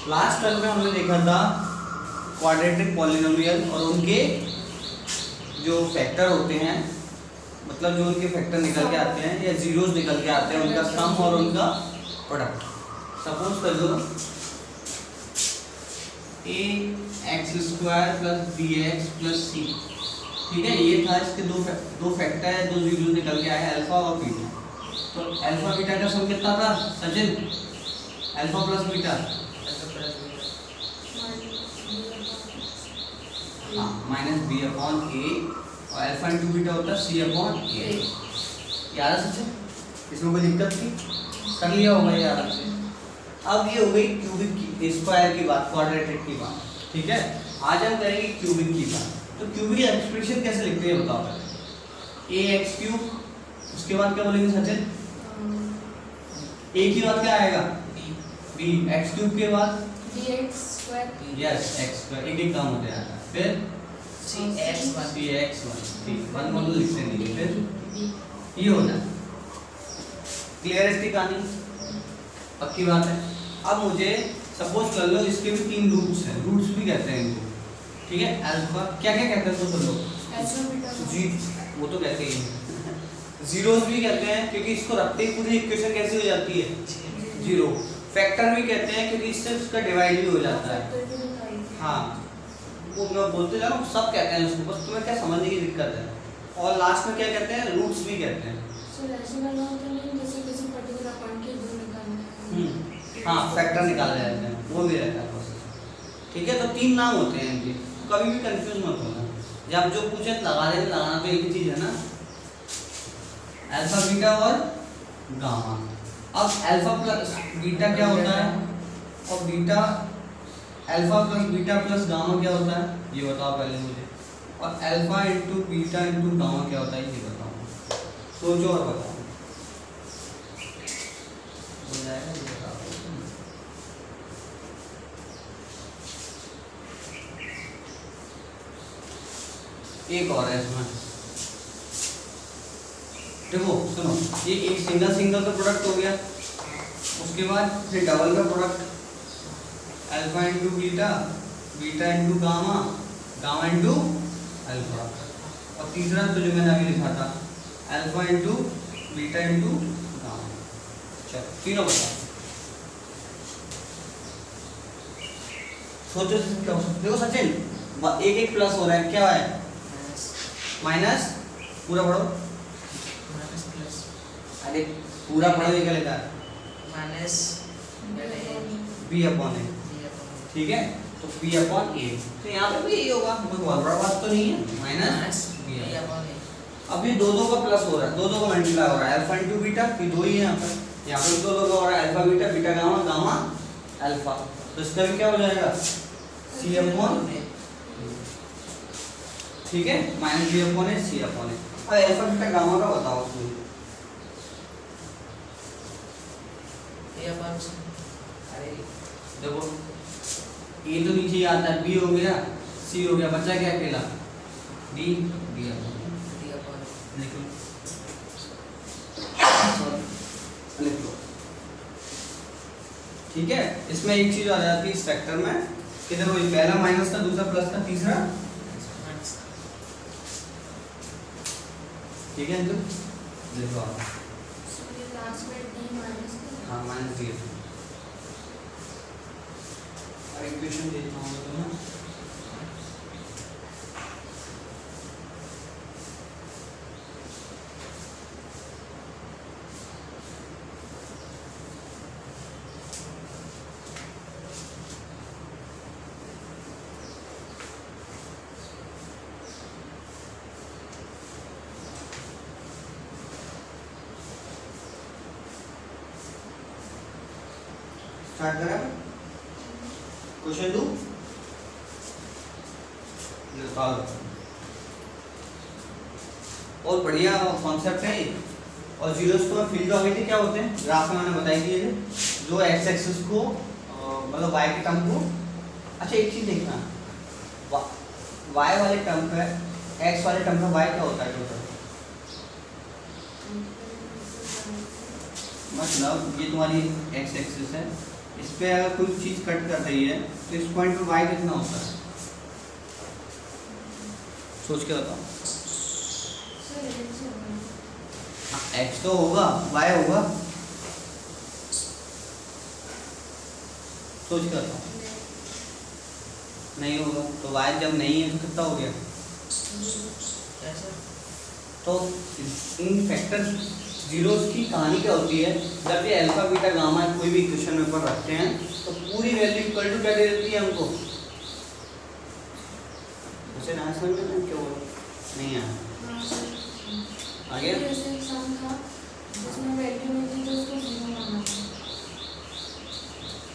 Last term में हमने देखा था क्वाड्रेटिक पॉलिनोमियल और उनके जो फैक्टर होते हैं, मतलब जो उनके फैक्टर निकल के आते हैं या जीरोस निकल के आते हैं, उनका सम और उनका प्रोडक्ट। सपोज कर लो ax² + bx + c, ठीक है, ये था, इसके दो फैक्टर है, दो जीरो निकल के आए अल्फा और बीटा। तो अल्फा बीटा का सम कितना था सचिन? अल्फा प्लस बीटा, हाँ, -b/a और अल्फा इंटू बीटा होता है c/a। याद है सचिन? इसमें कोई दिक्कत थी? कर लिया होगा ये आराम से। अब ये हो गई क्यूबिक स्क्वायर की बात, क्वाड्रेटिक की बात, ठीक है। आज हम करेंगे क्यूबिक की बात। तो क्यूबिक एक्सप्रेशन कैसे लिखते हैं बताओ? ax3, उसके बाद क्या बोलेंगे सचिन? a की बाद क्या आएगा? b, x3 के बाद dx², यस x², एक काम होते हैं। फिर cx1, ठीक, वन को लिखते नहीं, फिर ये होना। क्लियर है इसकी कहानी? पक्की बात है। अब मुझे सपोज कर लो इसके भी 3 रूट्स हैं, रूट्स भी कहते हैं इनको, ठीक है। अल्फा क्या क्या कहते हैं तो लोग जी, वो तो कहते ही हैं। जीरोस भी कहते हैं क्योंकि इसको रखते ही पूरी इक्वेशन कैसी हो जाती है? जीरो। फैक्टर भी कहते हैं क्योंकि इससे उसका डिवाइड भी हो जाता है। हाँ, वो मैं बोलते जा रहा हूँ, सब कहते हैं उसको, बस तुम्हें क्या समझने की दिक्कत है। और लास्ट में क्या कहते हैं? रूट्स भी कहते हैं। हाँ, फैक्टर निकाले जाते हैं, वो भी रहता है प्रोसेस, ठीक है। तो 3 नाम होते हैं इनके, कभी भी कंफ्यूज मत होना। जब जो पूछे लगा देना, लगाना तो एक ही चीज है ना, अल्फा बीटा और गामा। अब अल्फा प्लस बीटा क्या होता है और beta, alpha plus beta plus gamma क्या होता है, ये बताओ पहले मुझे। और alpha into beta into gamma क्या होता है, ये बताओ। सोचो और बताओ। हो जाएगा ये बताओ। एक और है इसमें, देखो सुनो, ये एक सिंगल का प्रोडक्ट हो गया, उसके बाद फिर डबल का product, alpha into beta, beta into gamma, gamma into alpha, और तीसरा तो जो मैंने अभी लिखा था alpha into beta into gamma. चलो तीनों बताओ, सोचो क्या हो सकता है। देखो सचिन, एक एक प्लस हो रहा है, क्या है? माइनस, पूरा पढ़ो, अरे पूरा पढ़ो, ये क्या लिखा है? b/a, ठीक है। तो b/a, तो यहाँ पे भी यही होगा, कोई बहुत बड़ा बात तो नहीं है, माइनस b/a। अब ये दो का प्लस हो रहा है, दो का मल्टीप्लाई हो रहा है, अल्फा इंटू बीटा, ये दो ही है यहाँ पे दो का हो रहा है, alpha beta, beta gamma, gamma alpha, तो इसका भी क्या हो जाएगा? c/a, ठीक है, -b/a, c/a। अब अल्फा बीटा गामा का बताओ उसमें। अरे देखो, ए तो नीचे आता है, बी हो गया, सी हो गया, बचा क्या अकेला? डी, लिख लो, ठीक है। इसमें एक चीज आ जाती है इस फैक्टर में कि देखो पहला माइनस था, दूसरा प्लस था, तीसरा, ठीक है। देखो हाँ, -d, इक्वेशन देखना होगा तो ना, स्टार्ट करें। क्वेश्चन 2 निकालो, और बढ़िया कॉन्सेप्ट है ये। और जीरोस को फील्ड आ गई थी, क्या होते हैं ग्राफ में मैंने बताई थी, जो एक्स एक्सिस को मतलब वाई के टर्म को, अच्छा एक चीज देखना, वाई वाले टर्म पे एक्स वाले टर्म का वाई क्या होता है टोटल, मतलब ये तुम्हारी एक्स एक्सिस है, इस पे अगर कोई चीज कट कर रही है तो इस पॉइंट पे y कितना होता है, सोच के बताओ। x तो होगा, y होगा, सोच के बताओ। नहीं होगा, तो y जब नहीं है तो कितना हो गया। तो इन फैक्टर जीरोस की कहानी क्या होती है, जब ये अल्फा बीटा गामा कोई भी इक्वेशन में पर रखते हैं तो पूरी वैल्यू इक्वल टू क्या दे देती है हमको। उसे ना समझ में क्यों नहीं आया आगे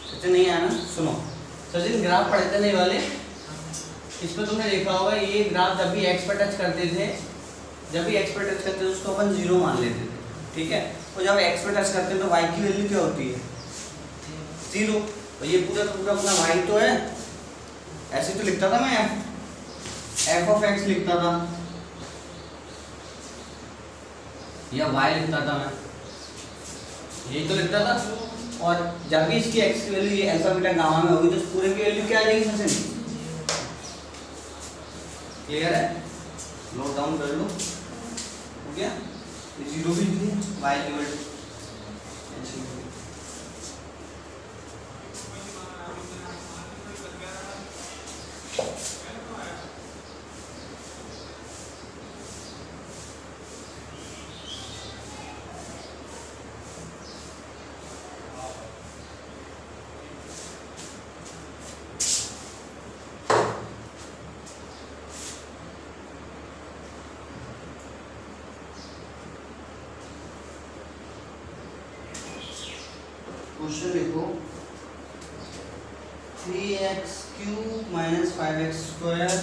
सचिन नहीं आया ना। सुनो सचिन, ग्राफ पढ़े थे नहीं वाले, इस पर तुमने देखा होगा ये ग्राफ जब भी x पर टच करते थे, जब भी x पर टच करते थे उसको अपन जीरो मान लेते थे, ठीक है। और जब x पर टच करते हैं तो y की वैल्यू क्या होती है, जीरो। तो ये पूरा का पूरा अपना y तो है, ऐसे तो लिखता था मैं f ऑफ x लिखता था या y लिखता था मैं, यही तो लिखता था। और जब भी इसकी x की वैल्यू ये अल्फा बीटा गामा में होगी तो इस पूरे की वैल्यू क्या आ जाएगी सचिन, क्लियर है। नोट डाउन कर लो, हो गया। जीरो भी दिए y इक्वल क्वेश्चन देखो 3x cube minus 5x square,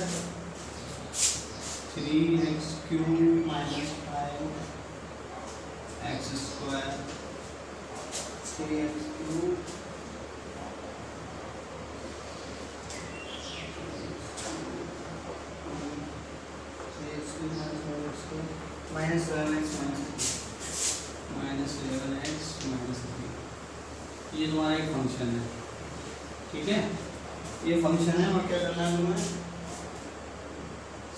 3x cube minus 5x square, 3x cube minus 11x minus 3, ये तुम्हारा एक फंक्शन है, ठीक है। ये फंक्शन है और क्या करना है तुम्हें,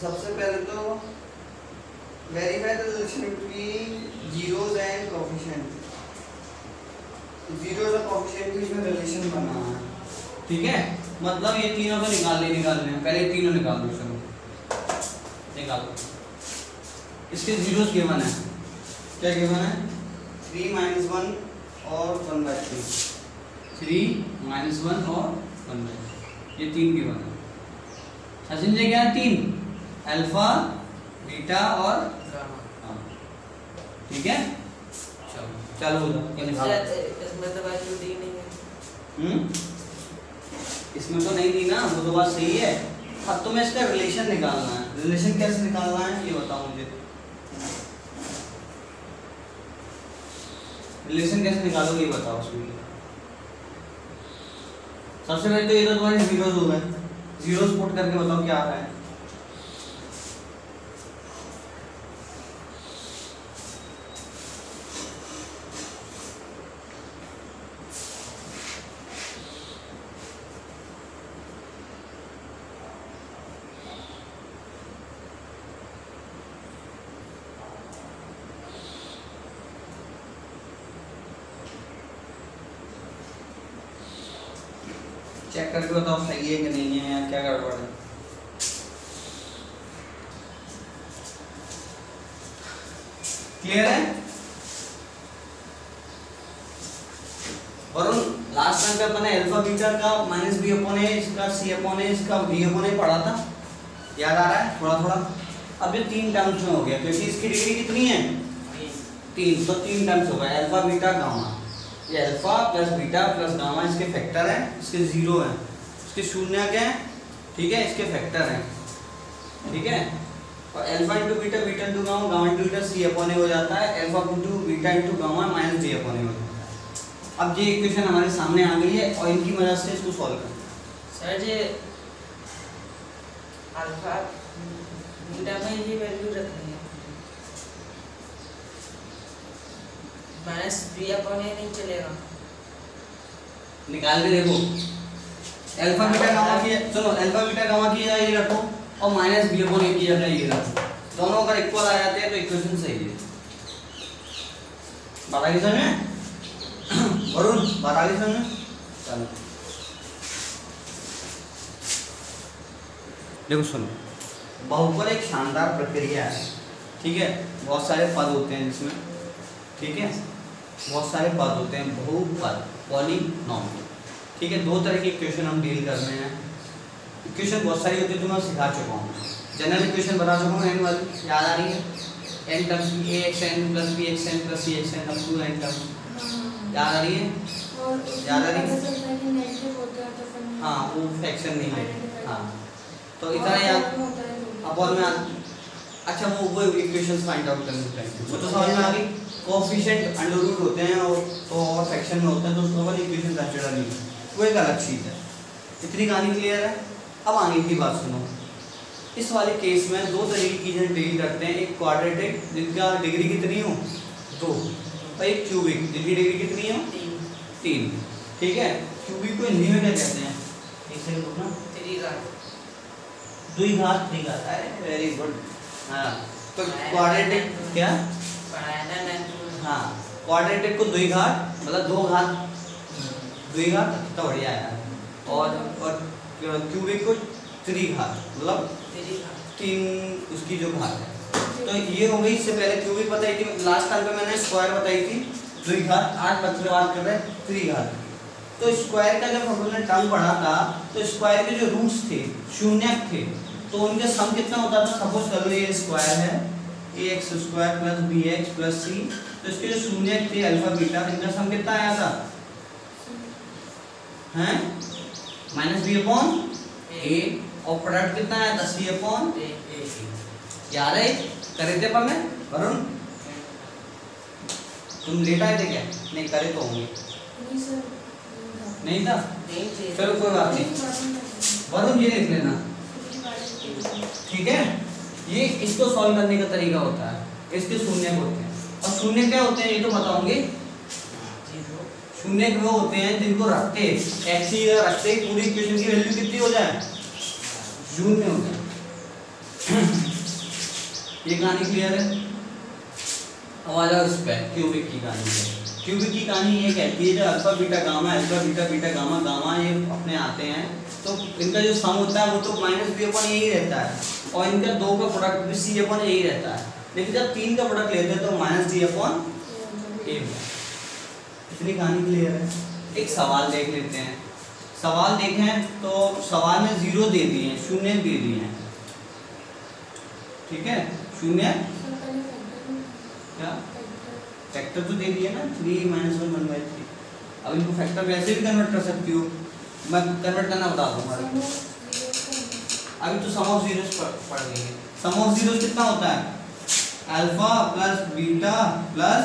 सबसे पहले तो verify the relation between zeros and coefficient, zeros और कोएफिशिएंट के बीच में रिलेशन बनाना है, ठीक है। मतलब ये तीनों को निकालने हैं, पहले ये तीनों निकाल दो, चलो निकालो। इसके जीरोस गिवन है, क्या गिवन है, 3 - 1 और 1/3, 3 - 1 और 1/3, ये तीन गिवन है। सचिन जी क्या है, तीन अल्फा बीटा और गामा, ठीक है। चलो इसमें तो वैल्यू दी नहीं है, इसमें तो नहीं दी ना, वो तो बात सही है। अब तुम्हें इसका रिलेशन निकालना है, रिलेशन कैसे निकालना है ये बताओ मुझे, रिलेशन कैसे निकालोगे ये बताओ। उसमें सबसे पहले तो ये तो तुम्हारे जीरोस हो गए, जीरोस पुट करके बताओ क्या आ रहा है। चेक करके बताओ सही है कि नहीं है या क्या गड़बड़ है। क्लियर है। वरुण लास्ट टाइम पे अपने अल्फा बीटा का माइनस बी अपॉन ए, इसका सी अपॉन ए, इसका बी अपॉन ए पढ़ा था, याद आ रहा है थोड़ा थोड़ा। अब ये तीन टर्म्स में हो गया क्योंकि इसकी डिग्री कितनी है, तीन, तो तीन टर्म्स हो गए अल्फा बीटा गामा। ये alpha plus beta plus gamma इसके फैक्टर हैं, इसके जीरो हैं, इसके शून्य क्या है, ठीक है, इसके फैक्टर हैं, ठीक है। और alpha into beta, beta into gamma, gamma into beta C upon A हो जाता है, alpha into beta into gamma minus D upon A हो जाता है। अब ये इक्वेशन हमारे सामने आ गई है और इनकी मदद से इसको सॉल्व करें। सर जी अल्फा बीटा में ये वैल्यू रखनी है, माइनस बी अपॉन ए नहीं चलेगा। निकाल के देखो। अल्फा बीटा गामा की, सुनो अल्फा बीटा गामा की जगह ये रखो और माइनस बी अपॉन ए की जगह ये रखो, दोनों अगर इक्वल आ जाते हैं तो इक्वेशन सही है। बात आगे समझ में? वरुण बात आगे समझ में? चलो देखो सुनो, बहुपद एक शानदार प्रक्रिया है, ठीक है। बहुत सारे पद होते हैं जिसमें, ठीक है, बहुत सारे पद होते हैं, बहुपद पॉलीनॉमियल, ठीक है। दो तरह की इक्वेशन हम डील कर रहे हैं। इक्वेशन बहुत सारी होती है जो मैं सिखा चुका हूँ। जनरल इक्वेशन बता चुका हूँ, एन वाली याद आ रही है, एन टर्म्स की a x n plus b x n plus c x n up to n term, याद आ रही है? याद आ रही है? हाँ वो फ्रैक्शन नहीं है, हाँ तो इतना याद अपॉन में। अच्छा वो इक्वेशंस फाइंड आउट करने हैं, वो तो समझ में आ गई। कोएफिशिएंट अंडर रूट होते हैं और फ्रैक्शन में होते हैं तो उसको अपन इक्वेशन कंसीडर नहीं, वो एक अलग चीज़ है। इतनी कहानी क्लियर है? अब आगे की बात सुनो। इस वाले केस में दो तरीके की चीज़ें डील करते हैं, एक क्वाड्रेटिक जिनका डिग्री कितनी हो 2, और एक क्यूबिक जिनकी डिग्री कितनी हो 3, ठीक है। क्यूबिक को हिंदी में क्या कहते हैं? एक सेकंड रुकना, 3 द्विघात, अरे वेरी गुड। हाँ तो क्वाड्रेटिक क्या? हाँ क्वाड्रेटिक को द्विघात मतलब 2 घात, द्विघात तो बढ़िया है। और क्यूबिक को त्रिघात मतलब 3 उसकी जो घात है। तो ये हो गई। इससे पहले क्यूबिक बताई थी, लास्ट टाइम पे मैंने स्क्वायर बताई थी द्विघात, आज बात कर रहे हैं त्रिघात। तो स्क्वायर का जब हमने टर्म पढ़ा था तो स्क्वायर के जो रूट्स थे शून्यक थे, तो उनका सम कितना होता था? सपोज कर लो ये स्क्वायर है ax square plus bx plus c, तो इसके जो शून्यक थे अल्फा बीटा, इनका सम कितना आया था? हैं माइनस बी अपॉन ए, और प्रोडक्ट कितना आया था? सी अपॉन ए। याद है? करे थे पर मैं वरुण, तुम लेट आए थे क्या? नहीं करे तो होंगे, नहीं था, चलो कोई बात नहीं। वरुण ये लिख लेना, ठीक है। ये इसको सॉल्व करने का तरीका होता है, इसके शून्य होते हैं, और शून्य क्या होते हैं ये तो बताऊंगे। शून्य वो होते हैं जिनको रखते एक्स ही रखते ही पूरी इक्वेशन की वैल्यू कितनी हो जाए? शून्य हो जाए। ये कहानी क्लियर है? अब आ जाओ इस पे क्यूबिक की कहानी पे। क्यूबिक की कहानी ये कहती है जो alpha beta gamma, alpha beta beta gamma gamma ये अपने आते हैं, तो इनका जो सम होता है वो तो माइनस बी अपॉन ए ही रहता है, और इनका 2 का प्रोडक्ट भी सी अपॉन ए ही रहता है। लेकिन जब 3 का प्रोडक्ट लेते हैं तो माइनस डी अपॉन ए। इतनी कहानी क्लियर है? एक सवाल देख लेते हैं। सवाल देखें तो सवाल में 0 दे दिए हैं, शून्य दे दिए हैं, ठीक है। शून्य क्या फैक्टर तो दे दिए ना, 3 - 1 1/3। अब इनको फैक्टर वैसे भी कन्वर्ट कर सकती हो, मैं कन्वर्ट करना बता दूंगा। अभी तो सम ऑफ जीरोस पढ़ लेंगे। सम ऑफ जीरोस कितना होता है? Alpha plus beta plus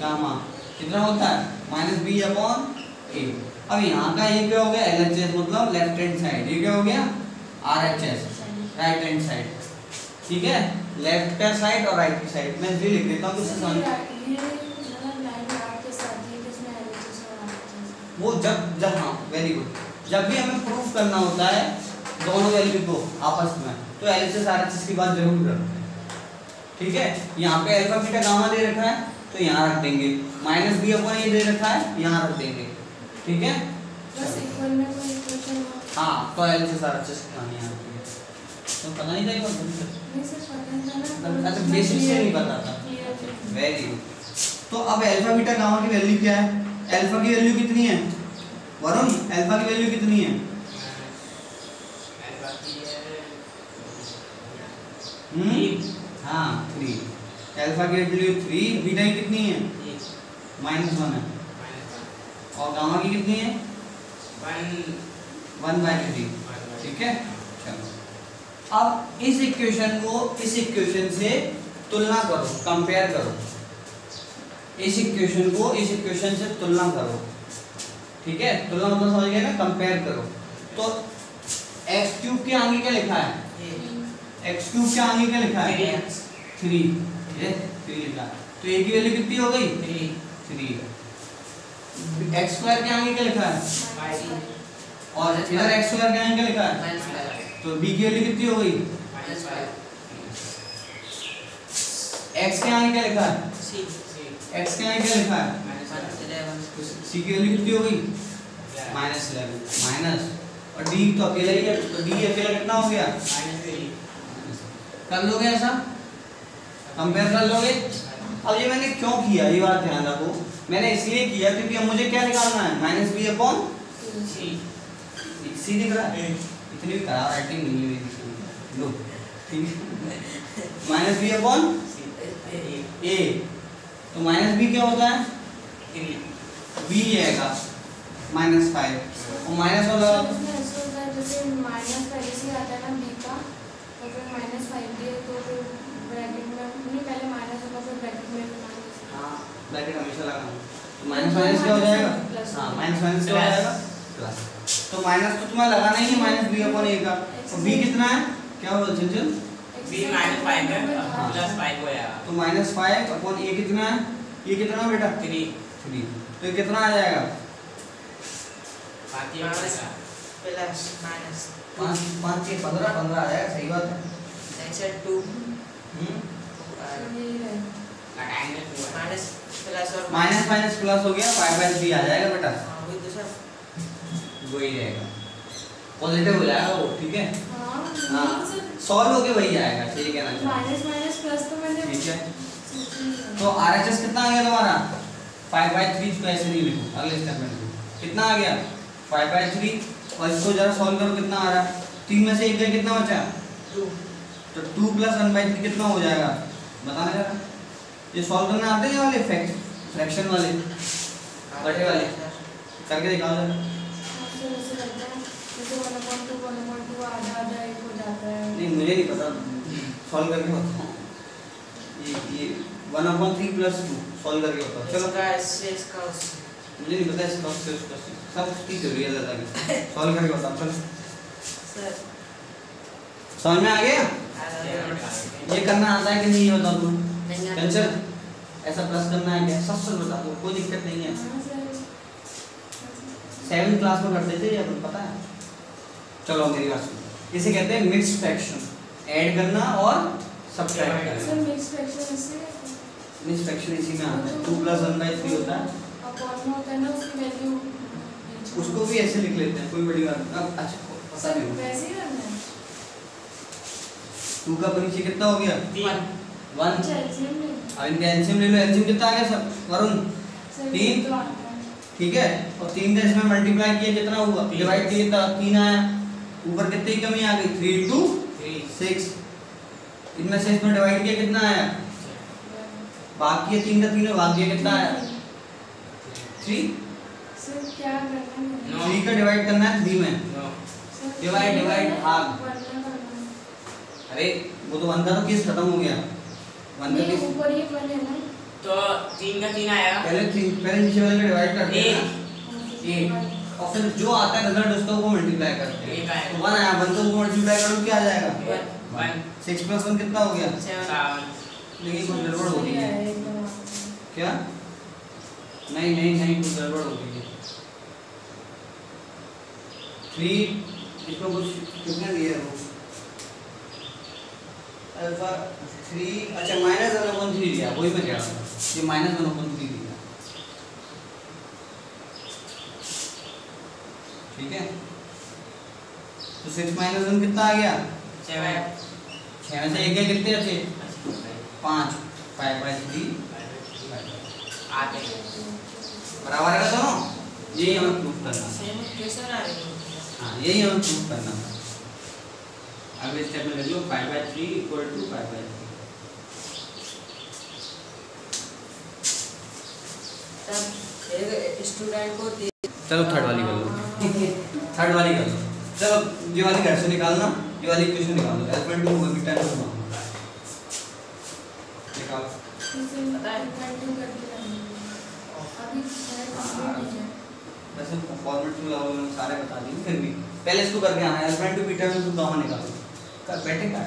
gamma कितना होता है? माइनस बी अपॉन ए। अब यहाँ का ये क्या हो गया? LHS मतलब लेफ्ट हैंड साइड, ये क्या हो गया? RHS राइट हैंड साइड, ठीक है। लेफ्ट का साइड और राइट की साइड मैं ये लिख देता हूँ किससे समझ वो जब हाँ वेरी गुड, जब भी हमें प्रूफ करना होता है दोनों वैल्यू को आपस में, तो LHS RHS की बात जरूर करते हैं, ठीक है। यहाँ पे अल्फा बीटा गामा दे रखा है तो यहाँ रख देंगे, माइनस बी अपॉन ए दे रखा है यहाँ रख देंगे, ठीक है। हाँ तो LHS RHS की कहानी आती है, तो पता नहीं था अच्छा बेसिक से नहीं पता था, वेरी गुड। तो अब अल्फा बीटा गामा की वैल्यू क्या है? अल्फा की वैल्यू कितनी है वरुण? अल्फा की वैल्यू कितनी है? हाँ 3। अल्फा की वैल्यू 3, बीटा की कितनी है? -1 है, और गामा की कितनी है? 1/3, ठीक है। चलो अब इस इक्वेशन को इस इक्वेशन से तुलना करो, कंपेयर करो। इस इक्वेशन को इस इक्वेशन से तुलना करो, ठीक है। तुलना मतलब समझ गए ना, कंपेयर करो। तो x³ के आगे क्या लिखा है? x³ के आगे क्या लिखा है? 3 लिखा, तो a की वैल्यू कितनी हो गई? 3। एक्स स्क्वायर के आगे क्या लिखा है? और इधर एक्स स्क्वायर के आगे क्या लिखा है? तो बी की वैल्यू कितनी हो गई? एक्स के आगे क्या लिखा है? एक्स के आगे क्या लिखा है? सी की वैल्यू कितनी हो गई? -11 माइनस, और डी तो अकेला ही है, तो डी अकेला कितना हो गया? कर लोगे ऐसा, कंपेयर कर लोगे। अब ये मैंने क्यों किया, ये बात ध्यान रखो, मैंने इसलिए किया क्योंकि अब मुझे क्या निकालना है? -b/c। सी दिख रहा है? इतनी भी खराब राइटिंग नहीं है मेरी, लो ठीक है। -b/a, तो -b क्या होता है? b आएगा -5, और माइनस वाला जैसे माइनस पहले से आता है ना b का, तो फिर -5 दिए तो फिर ब्रैकेट में नहीं, पहले माइनस होगा फिर ब्रैकेट में माइनस। हाँ ब्रैकेट हमेशा लगाना, तो माइनस माइनस क्या हो जाएगा? हाँ माइनस माइनस क्या हो जाएगा? प्लस। तो माइनस तो तुम्हें लगाना ही है -b/a का, तो b कितना है? क्या बोल चंचल? b -5 है, +5 हो जाएगा, तो -5/a कितना है? ये कितना है बेटा? 3। तो ये कितना आ जाएगा? बाकी प्लस माइनस 5 5 6 15 आ जाएगा, सही बात है। ऐसे 2 यही है। लगाएंगे माइनस प्लस और माइनस माइनस प्लस हो गया, 5/3 आ जाएगा बेटा, वही तो सर, वही रहेगा, पॉजिटिव हो जाएगा वो, ठीक है। हाँ सॉल्व होके वही आएगा, ठीक है ना? माइनस माइनस प्लस तो मैंने ठीक है, तो RHS कितना आ गया तुम्हारा? 5/3, इसको ऐसे नहीं लिखो, अगले स्टेप में लिखो। कितना आ गया? 5/3, और इसको जरा सॉल्व करो, कितना आ रहा है? 3 में से 1 गया, कितना बचा? 2, तो 2 + 1/3 कितना हो जाएगा? बताना जरा, ये सॉल्व करना आते हैं ये वाले फ्रैक्शन वाले, बटे वाले, करके दिखाओ जरा। जैसे लगता है जैसे 1/2 आधा एक हो जाता है। नहीं मुझे नहीं पता, सॉल्व करके बताओ। ये 1/3 + 2 सॉल्व करके बताओ। चलो इसका मुझे नहीं पता इसका उसका सब की थ्योरी है दादा की, सॉल्व करके बताओ। चलो सर समझ में आ गया? ये करना आता है कि नहीं, ये बताओ तुम। नहीं आता। टेंशन ऐसा प्लस करना है क्या? सब बता दो, कोई दिक्कत नहीं है। 7th क्लास में करते थे ये, अपन पता है। चलो मेरी बात सुनो, इसे कहते हैं मिक्स्ड फ्रैक्शन, ऐड करना और सब्ट्रैक्ट करना। सर मिक्स फ्रैक्शन इससे मिक्स्ड फ्रैक्शन इसी में आता है, 2 + 1/3 होता है, अपॉन में होता है ना, उसकी वैल्यू उसको भी ऐसे लिख लेते हैं, कोई बड़ी बात नहीं। अब अच्छा पता सर नहीं, वैसे ही करना है। 2 का नीचे कितना हो गया? 1। अच्छा एलसीएम ले अब इनका एलसीएम ले लो, एलसीएम कितना आ गया सब वरुण? सर 3, तो आता है। ठीक है, और 3 का इसमें मल्टीप्लाई किया, कितना हुआ? डिवाइड किया था 3 आया, ऊपर कितनी कमी आ गई? 3 × 6, इनमें से इसमें डिवाइड किया, कितना आया? बाकी 3 का 3 भाग दिया, कितना आया? 3। सर क्या करना है? 3 का डिवाइड करना है 3 में, सर डिवाइड भाग। वरना करना है। अरे वो तो 1 का तो केस खत्म हो गया, 1 का नहीं केस ऊपर ये वन है ना, तो 3 का 3 आया, पहले नीचे वाले का डिवाइड करते हैं ना, 1, और फिर जो आता है रिजल्ट उसको वो मल्टीप्लाई करते हैं। एक आया। तो 1 आया, 1 को वो मल्टीप्लाई करो, क्या आ जाएगा? 1 6 + 1 कितना हो गया? 7 लेकिन कुछ गड़बड़ हो गई है। एकदम क्या? नहीं कुछ गड़बड़ हो गई है। 3 इसको कुछ कितने दिया है वो? अल्फा 3, अच्छा -1/3 दिया, वही मैं कह रहा था, ये -1/3 दिया, ठीक है। तो 6 - 1 कितना आ गया? 7 6 में से 1 गया, कितने बचे? 5, 5/3 आते बराबर है दोनों, यही हमें प्रूफ करना है। सेम कैसे आ रही है? हाँ यही हमें प्रूफ करना था। अगले स्टेप में ले लो 5/3 = 5/3। तब एक स्टूडेंट को चलो थर्ड वाली कर लो, थर्ड वाली कर लो। चलो ये वाली घर से निकालना, ये वाली इक्वेशन निकालो, एलिमेंट टू होगी 10 टू निकालो। पता है? कंटिन्यू करके करना है। अभी शायद कंप्लीट नहीं है। वैसे फॉर्मेट में लगाओ, मैंने सारे बता दिए, फिर भी पहले इसको करके आना है, एलिमेंट टू बीटा में तुम गामा निकालो। कर बैठे का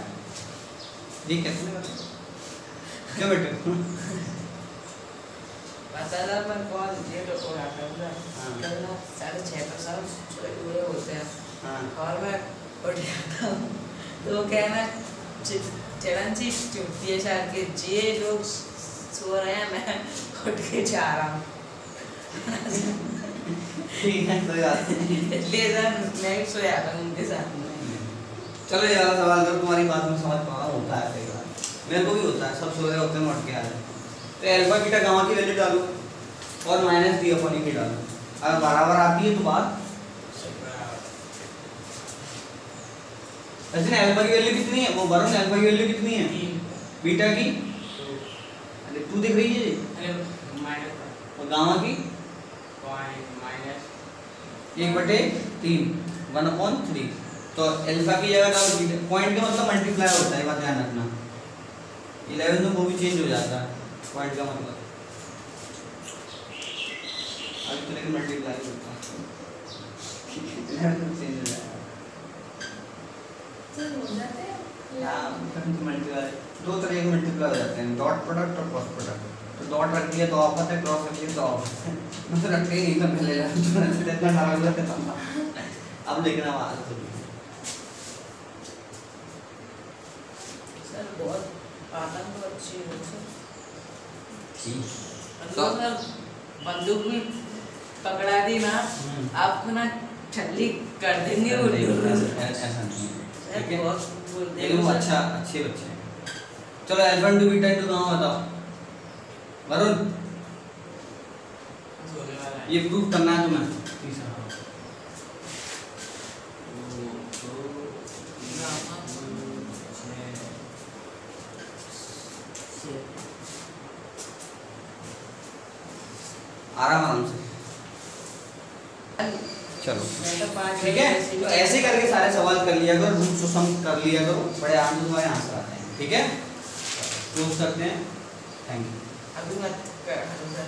ये कैसे निकालो? क्यों बैठे? पता था मैं कॉल ये तो हो रहा था हाँ। कल ना 6:30 पर सब सोए हुए होते हैं हाँ और मैं उठ जाता हूँ तो क्या है ना चलन सी चुपती है शायद कि जे लोग सो रहे हैं मैं उठ के जा रहा हूँ ठीक है कोई बात नहीं। इसलिए सर मैं भी सोया था उनके साथ में। चलो ये वाला सवाल अगर तुम्हारी बात में समझ पा रहा होता है कई बार, मेरे को भी होता है, सब सो रहे होते हैं उठ के आ जाते हैं। तो अल्फा बीटा गामा की वैल्यू डालो और माइनस डी अपॉन की डालो, अगर बराबर आती है तो बात ऐसे। अल्फा की वैल्यू कितनी है, वो वरुण अल्फा की वैल्यू कितनी है, बीटा की अरे 2 दिख रही है और गामा की 1/3 1/3। तो अल्फा की जगह डालो बीटा, पॉइंट का मतलब मल्टीप्लाई होता है, बात ध्यान रखना। 11 में वो भी चेंज हो जाता है पॉइंट का मतलब, अभी तो लेकिन मल्टीप्लाई होता है 11 में चेंज हो जाएगा। सर हो जाते हैं मल्टीप्लाई दो तरह के मल्टीप्लाई हो जाते हैं, डॉट प्रोडक्ट और क्रॉस प्रोडक्ट। तो डॉट रख दिया तो ऑफ है, क्रॉस रख दिया तो ऑफ है। मैं तो रखते ही नहीं था पहले, इतना खराब हो जाता था। अब देखना आवाज तो सर बहुत आतंक तो अच्छी है सर। ठीक सर बंदूक भी पकड़ा दी ना आपको ना छल्ली कर देंगे वो ऐसा नहीं है, ठीक है। बहुत बोलते हैं लेकिन वो सर। अच्छा अच्छे बच्चे हैं। चलो alpha into beta into gamma बताओ वरुण, ये प्रूफ करना है तुम्हें। आराम से चलो मैं तो 5 ठीक है। तो ऐसे करके सारे सवाल कर लिया करो, रूट से सम कर लिया करो, बड़े आराम से तुम्हारे आंसर आते हैं। ठीक है, क्लोज करते हैं। Thank you. अभी मत कर सर।